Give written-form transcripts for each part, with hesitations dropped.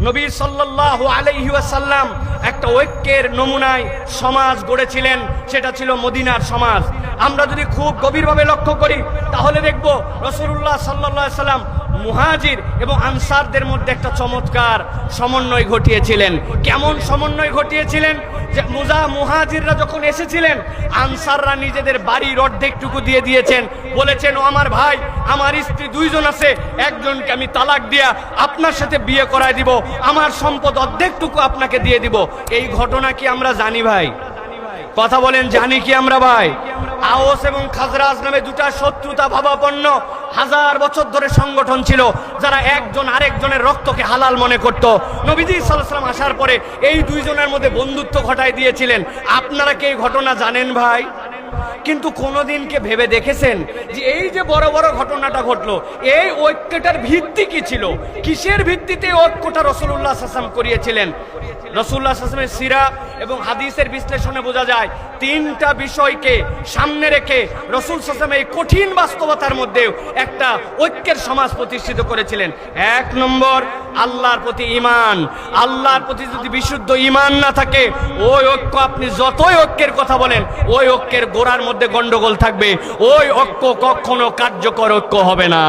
নবী সাল্লাল্লাহু আলাইহি ওয়াসাল্লাম একটা ঐক্যের নমুনায় সমাজ গড়েছিলেন, সেটা ছিল মদিনার সমাজ। আমরা যদি খুব গভীরভাবে লক্ষ্য করি তাহলে দেখব রাসূলুল্লাহ সাল্লাল্লাহু আলাইহি ওয়াসাল্লাম মুহাজির এবং আনসারদের মধ্যে একটা চমৎকার সমন্বয় ঘটিয়েছিলেন। কেমন সমন্বয় ঘটিয়েছিলেন? যে মুহাজিররা যখন এসেছিলেন, আনসাররা নিজেদের বাড়ির অর্ধেকটুকু দিয়ে দিয়েছেন, বলেছেন ও আমার ভাই, আমার স্ত্রী দুইজন আছে, একজনকে আমি তালাক দিয়া আপনার সাথে বিয়ে করায় দিব, আমার সম্পদ অর্ধেকটুকু আপনাকে দিয়ে দিব। এই ঘটনা কি আমরা জানি ভাই? কথা বলেন, জানি কি আমরা ভাই? আওস এবং খাজরাজ নামে দুটা শত্রুতা ভাবাপন্ন হাজার বছর ধরে সংগঠন ছিল, যারা একজন আরেকজনের রক্তকে হালাল মনে করত। নবীজি সাল্লাল্লাহু আলাইহি ওয়াসাল্লাম আসার পরে এই দুইজনের মধ্যে বন্ধুত্ব ঘটায় দিয়েছিলেন। আপনারা কি এই ঘটনা জানেন ভাই? কিন্তু কোনোদিনকে ভেবে দেখেছেন যে এই যে বড় বড় ঘটনাটা ঘটলো, এই ঐক্যটার ভিত্তি কি ছিল? কিসের ভিত্তিতে ঐক্যটা রাসূলুল্লাহ সাল্লাল্লাহু আলাইহি ওয়াসাল্লাম করিয়েছিলেন? রাসূলুল্লাহ সাল্লাল্লাহু আলাইহি ওয়াসাল্লামের সিরা এবং হাদিসের বিশ্লেষণে বোঝা যায় তিনটা বিষয়কে সামনে রেখে রাসূল সাল্লাল্লাহু আলাইহি ওয়াসাল্লাম এই কঠিন বাস্তবতার মধ্যেও একটা ঐক্যের সমাজ প্রতিষ্ঠিত করেছিলেন। এক নম্বর, আল্লাহর প্রতি ঈমান। আল্লাহর প্রতি যদি বিশুদ্ধ ঈমান না থাকে, ওই ঐক্য আপনি যতই ঐক্যের কথা বলেন, ওই ঐক্যের গোড়ার মধ্যে গন্ডগোল থাকবে, ওই ঐক্য কখনো কার্যকর ঐক্য হবে না।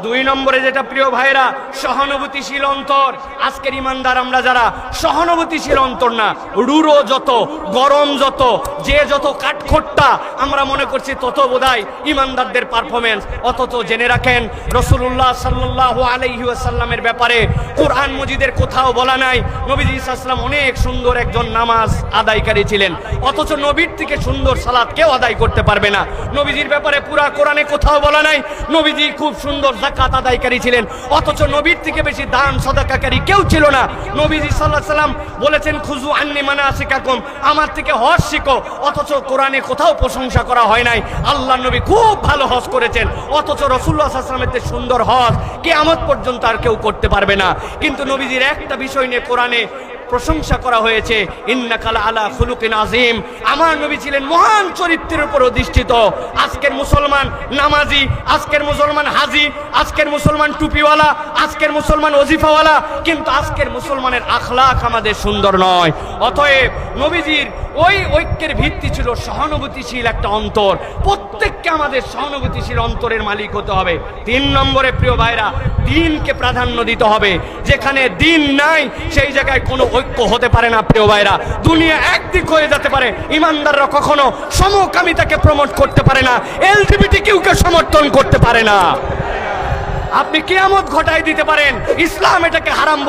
দুই নম্বরে যেটা প্রিয় ভাইরা, সহানুভূতিশীল অন্তর। আজকের ইমানদার আমরা যারা সহানুভূতিশীল অন্তর না, রুড়ো যত, গরম যত, যে যত কাঠখোট্টা আমরা মনে করছি তত বোধহয় ইমানদারদের পারফরমেন্স। অথচ জেনে রাখেন রাসূলুল্লাহ সাল্লাল্লাহু আলাইহি ওয়াসাল্লামের ব্যাপারে কোরআন মজিদের কোথাও বলা নাই নবীজি সাল্লাল্লাহু আলাইহি ওয়াসাল্লাম অনেক সুন্দর একজন নামাজ আদায়কারী ছিলেন, অথচ নবীর থেকে সুন্দর সালাত কেউ আদায় করতে পারবে না। নবীজির ব্যাপারে পুরা কোরআনে কোথাও বলা নাই নবীজি খুব সুন্দর যাকাত আদায়কারী ছিলেন, অথচ নবীর থেকে বেশি দান সাদাকাকারী কেউ ছিল না। নবীজি সাল্লাল্লাহু আলাইহি ওয়াসাল্লাম বলেছেন খুযু আন্নী মানাসিকাকুম, আমার থেকে হজ শিখো, অথচ কোরআনে কোথাও প্রশংসা করা হয় নাই আল্লাহর নবী খুব ভালো হজ করেছেন, অথচ রাসূলুল্লাহ সাল্লাল্লাহু আলাইহি ওয়াসাল্লামের সুন্দর হজ কিয়ামত পর্যন্ত আর কেউ করতে পারবে না। কিন্তু নবীজির একটা বিষয় নিয়ে কোরআনে প্রশংসা করা হয়েছে, ইন্নাকা আলা খুলুকিন আযীম, আমার নবী ছিলেন মহান চরিত্রের উপর অধিষ্ঠিত। আজকের মুসলমান নামাজি, আজকের মুসলমান হাজি, আজকের মুসলমান টুপিওয়ালা, আজকের মুসলমান ওজিফাওয়ালা, কিন্তু আজকের মুসলমানের আখলাক আমাদের সুন্দর নয়। অতএব নবীজির ওই ঐক্যের ভিত্তি ছিল সহানুভূতিশীল একটা অন্তর। প্রত্যেককে আমাদের সহানুভূতিশীল অন্তরের মালিক হতে হবে। তিন নম্বরে প্রিয় ভাইরা, দ্বীনকে প্রাধান্য দিতে হবে। যেখানে দ্বীন নাই সেই জায়গায় কোনো ঐক্য হতে পারে না প্রিয় ভাইরা। দুনিয়া একদিক হয়ে যেতে পারে, ইমানদাররা কখনো সমকামিতাকে প্রমোট করতে পারে না, এলজিবিটিকিউকে সমর্থন করতে পারে না। আপনি কিয়ামত ঘটায় দিতে পারেন, ইসলাম এটাকে হারাম